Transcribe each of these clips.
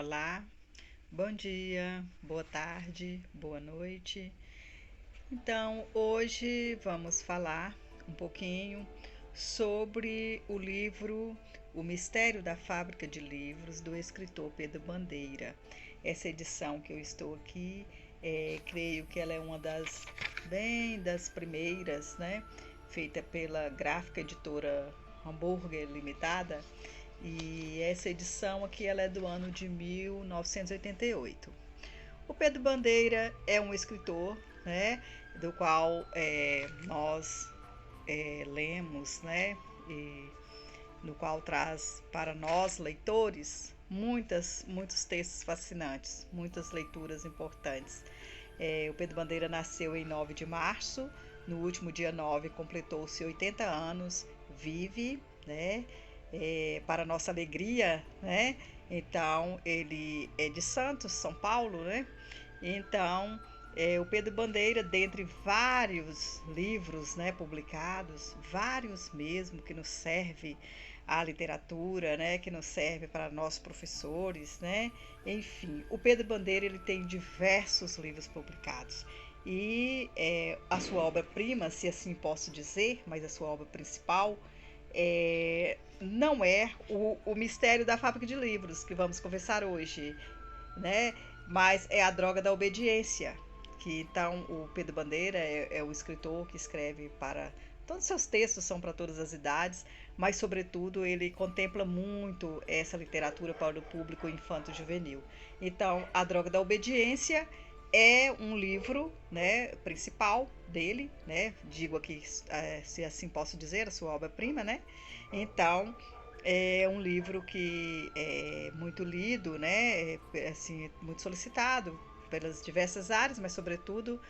Olá, bom dia, boa tarde, boa noite. Então, hoje vamos falar um pouquinho sobre o livro O Mistério da Fábrica de Livros, do escritor Pedro Bandeira. Essa edição que eu estou aqui, creio que ela é uma das primeiras, né? Feita pela Gráfica Editora Hambúrguer Limitada. E essa edição aqui ela é do ano de 1988. O Pedro Bandeira é um escritor, né, do qual nós lemos, né, e no qual traz para nós leitores muitos textos fascinantes, muitas leituras importantes. O Pedro Bandeira nasceu em 9 de março, no último dia 9 completou-se 80 anos, vive, né, para nossa alegria, né? Então, ele é de Santos, São Paulo, né? Então, o Pedro Bandeira, dentre vários livros, né, publicados, vários mesmo, que nos serve à literatura, né, que nos serve para nós professores, né? Enfim, o Pedro Bandeira ele tem diversos livros publicados. E a sua obra-prima, se assim posso dizer, mas a sua obra principal, não é o Mistério da Fábrica de Livros que vamos conversar hoje, né? Mas é a Droga da Obediência, que então o Pedro Bandeira é o escritor que escreve para todos os seus textos são para todas as idades, mas sobretudo ele contempla muito essa literatura para o público infanto-juvenil. Então, A Droga da Obediência é um livro, né, principal dele, né? Digo aqui, se assim posso dizer, a sua obra-prima, né? Então, é um livro que é muito lido, né? Assim, muito solicitado pelas diversas áreas, mas sobretudo,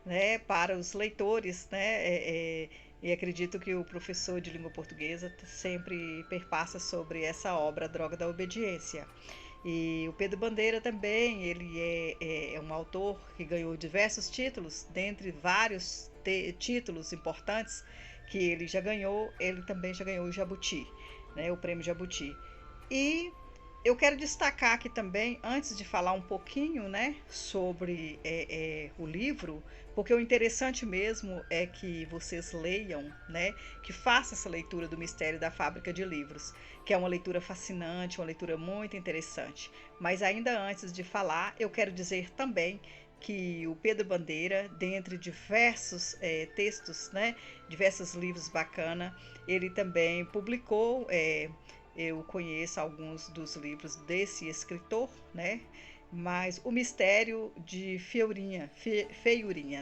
né, para os leitores, né? E acredito que o professor de língua portuguesa sempre perpassa sobre essa obra, A Droga da Obediência. E o Pedro Bandeira também, ele é um autor que ganhou diversos títulos, dentre vários títulos importantes que ele já ganhou, ele também já ganhou o Jabuti, né, o prêmio Jabuti. E eu quero destacar aqui também, antes de falar um pouquinho, né, sobre o livro, porque o interessante mesmo é que vocês leiam, né, que façam essa leitura do Mistério da Fábrica de Livros, que é uma leitura fascinante, uma leitura muito interessante. Mas ainda antes de falar, eu quero dizer também que o Pedro Bandeira, dentre diversos textos, né, diversos livros bacanas, ele também publicou. Eu conheço alguns dos livros desse escritor, né? Mas o Mistério de Feiurinha,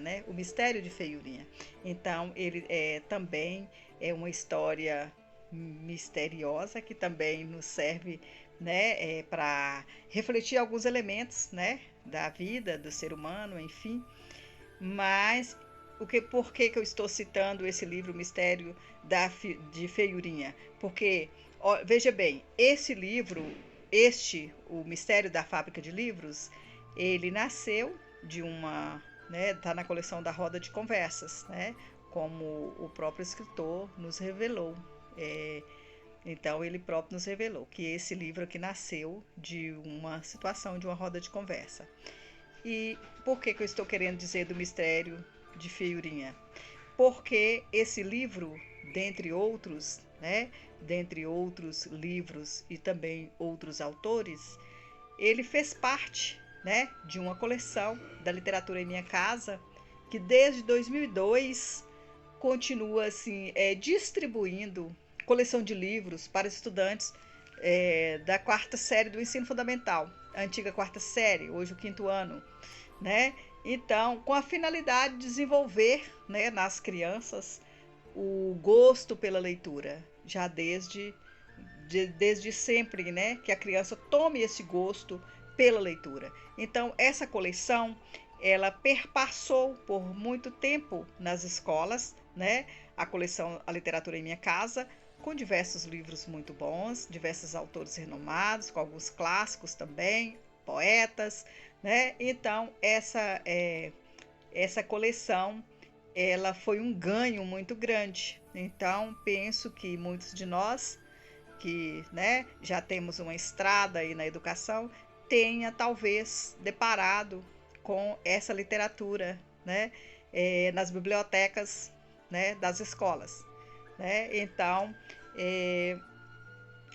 né? O Mistério de Feiurinha. Então, ele também é uma história misteriosa que também nos serve, né, para refletir alguns elementos, né, da vida do ser humano, enfim. Mas por que eu estou citando esse livro Mistério de Feiurinha? Porque, ó, veja bem, esse livro, o Mistério da Fábrica de Livros, ele nasceu de uma, né, tá na coleção da Roda de Conversas, né, como o próprio escritor nos revelou. Então, ele próprio nos revelou que esse livro aqui nasceu de uma situação, de uma roda de conversa. E por que eu estou querendo dizer do Mistério de Feiurinha? Porque esse livro, dentre outros, né, dentre outros livros e também outros autores, ele fez parte, né, de uma coleção da Literatura em Minha Casa, que desde 2002 continua assim distribuindo coleção de livros para estudantes da quarta série do ensino fundamental, a antiga quarta série, hoje o quinto ano, né? Então, com a finalidade de desenvolver, né, nas crianças o gosto pela leitura, já desde sempre, né, que a criança tome esse gosto pela leitura. Então, essa coleção ela perpassou por muito tempo nas escolas, né? A coleção A Literatura em Minha Casa, com diversos livros muito bons, diversos autores renomados, com alguns clássicos também, poetas, né? Então, essa coleção ela foi um ganho muito grande. Então, penso que muitos de nós que, né, já temos uma estrada aí na educação, tenha talvez deparado com essa literatura, né, nas bibliotecas, né, das escolas, né? Então,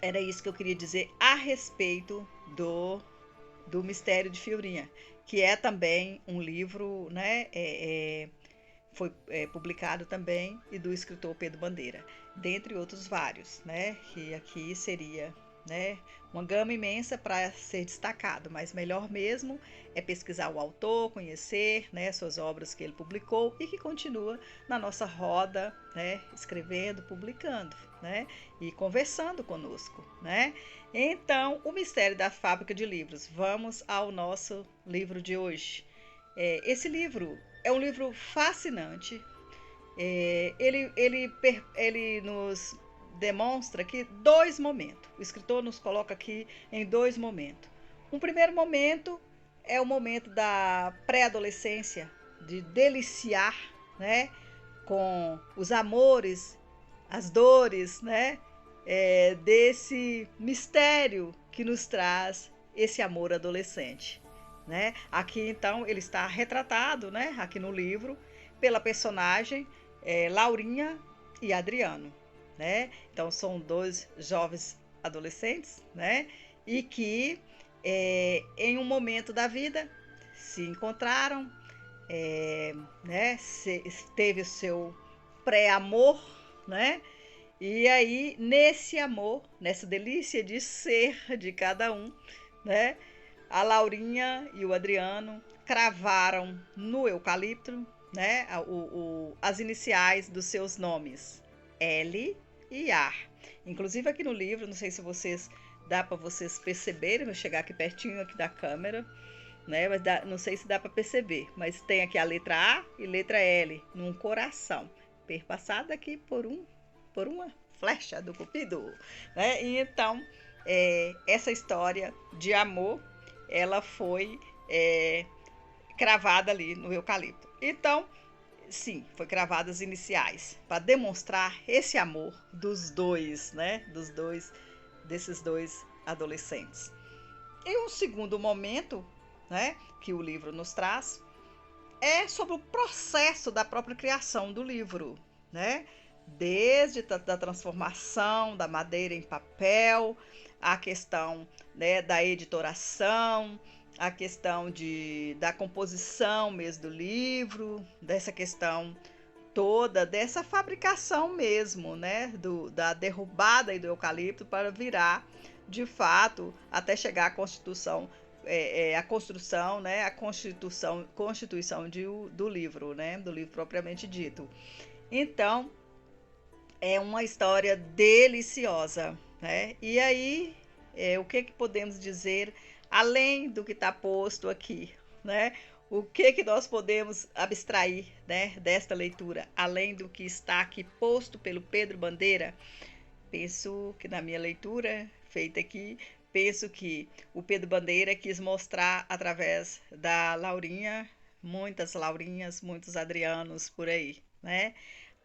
era isso que eu queria dizer a respeito do Mistério de Fiorinha, que é também um livro, né, foi publicado também, e do escritor Pedro Bandeira, dentre outros vários, né, que aqui seria, né, uma gama imensa para ser destacado, mas melhor mesmo é pesquisar o autor, conhecer, né, suas obras que ele publicou e que continua na nossa roda, né, escrevendo, publicando, né, e conversando conosco, né. Então, o Mistério da Fábrica de Livros. Vamos ao nosso livro de hoje. Esse livro é um livro fascinante. Ele nos demonstra que dois momentos. O escritor nos coloca aqui em dois momentos. Um primeiro momento é o momento da pré-adolescência, de deliciar, né, com os amores, as dores, né, desse mistério que nos traz esse amor adolescente, né? Aqui então ele está retratado, né, aqui no livro, pela personagem Laurinha e Adriano, né? Então são dois jovens adolescentes, né? E que em um momento da vida se encontraram, né? Teve o seu pré-amor, né? E aí nesse amor, nessa delícia de ser de cada um, né? A Laurinha e o Adriano cravaram no eucalipto, né, as iniciais dos seus nomes, L e A. Inclusive aqui no livro, não sei se dá para vocês perceberem, vou chegar aqui pertinho aqui da câmera, né, mas não sei se dá para perceber, mas tem aqui a letra A e letra L num coração, perpassado aqui por uma flecha do Cupido, né? E então essa história de amor, ela foi cravada ali no eucalipto. Então, sim, foi cravada as iniciais para demonstrar esse amor dos dois, né? Desses dois adolescentes. E um segundo momento, né, que o livro nos traz é sobre o processo da própria criação do livro, né? Desde da transformação da madeira em papel, a questão, né, da editoração, a questão da composição mesmo do livro, dessa questão toda, dessa fabricação mesmo, né, da derrubada do eucalipto para virar, de fato, até chegar à Constituição, a construção, né, a constituição do livro, né, do livro propriamente dito. Então, é uma história deliciosa, né? E aí, o que podemos dizer além do que está posto aqui, né? O que nós podemos abstrair, né, desta leitura, além do que está aqui posto pelo Pedro Bandeira? Penso que na minha leitura feita aqui, penso que o Pedro Bandeira quis mostrar através da Laurinha, muitas Laurinhas, muitos Adrianos por aí, né?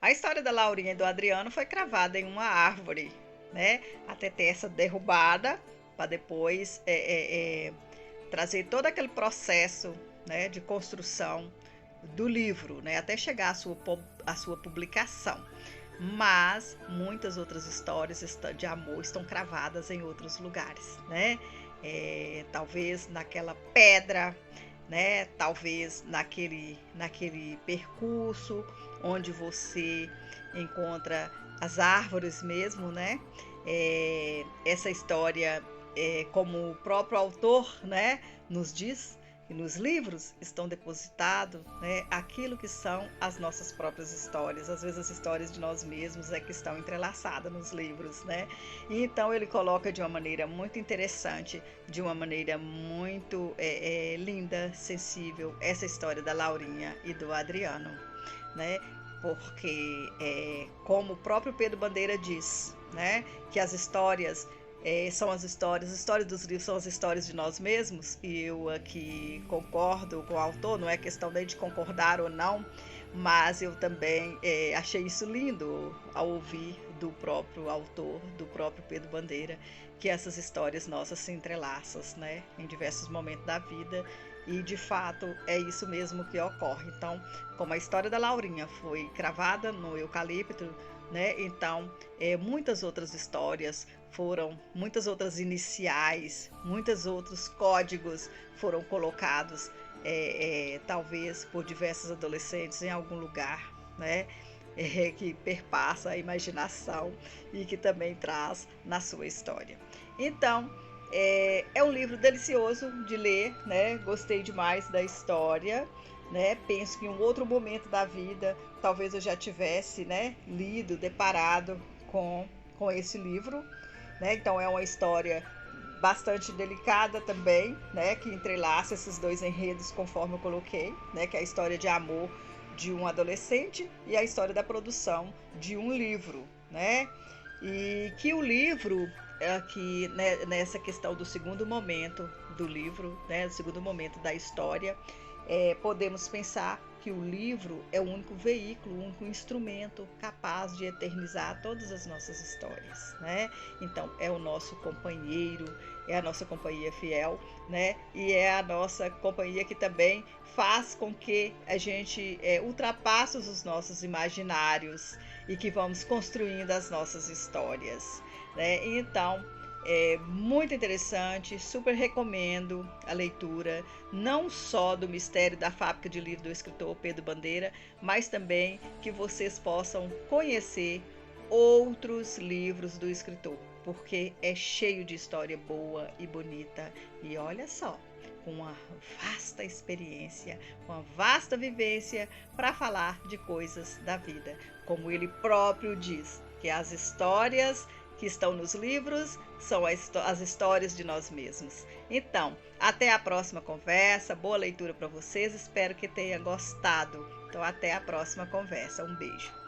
A história da Laurinha e do Adriano foi cravada em uma árvore, né? Até ter essa derrubada, para depois trazer todo aquele processo, né, de construção do livro, né, até chegar à sua publicação. Mas muitas outras histórias de amor estão cravadas em outros lugares, né? Talvez naquela pedra, né? Talvez naquele percurso onde você encontra as árvores mesmo, né? Essa história, como o próprio autor, né, nos diz, e nos livros estão depositados, né, aquilo que são as nossas próprias histórias. Às vezes as histórias de nós mesmos que estão entrelaçadas nos livros, né? E então ele coloca de uma maneira muito interessante, de uma maneira muito linda, sensível, essa história da Laurinha e do Adriano, né? Porque, como o próprio Pedro Bandeira diz, né, que as histórias são as histórias dos livros são as histórias de nós mesmos, e eu aqui concordo com o autor, não é questão nem de concordar ou não, mas eu também achei isso lindo ao ouvir do próprio autor, do próprio Pedro Bandeira, que essas histórias nossas se entrelaçam, né, em diversos momentos da vida, e de fato é isso mesmo que ocorre. Então, como a história da Laurinha foi cravada no eucalipto, né, então muitas outras histórias foram, muitas outras iniciais, muitos outros códigos foram colocados, talvez por diversos adolescentes em algum lugar, né? Que perpassa a imaginação e que também traz na sua história. Então, é um livro delicioso de ler, né? Gostei demais da história, né? Penso que em um outro momento da vida, talvez eu já tivesse, né, lido, deparado com esse livro, né? Então é uma história bastante delicada também, né, que entrelaça esses dois enredos conforme eu coloquei, né, que é a história de amor de um adolescente e a história da produção de um livro, né? E que o livro aqui, né, nessa questão do segundo momento do livro, né, do segundo momento da história, podemos pensar que o livro é o único veículo, o único instrumento capaz de eternizar todas as nossas histórias, né? Então é o nosso companheiro, é a nossa companhia fiel, né? E é a nossa companhia que também faz com que a gente ultrapasse os nossos imaginários e que vamos construindo as nossas histórias, né? Então é muito interessante, super recomendo a leitura, não só do Mistério da Fábrica de Livros do escritor Pedro Bandeira, mas também que vocês possam conhecer outros livros do escritor, porque é cheio de história boa e bonita. E olha só, com uma vasta experiência, uma vasta vivência para falar de coisas da vida, como ele próprio diz, que as histórias que estão nos livros são as histórias de nós mesmos. Então, até a próxima conversa, boa leitura para vocês, espero que tenha gostado. Então, até a próxima conversa. Um beijo.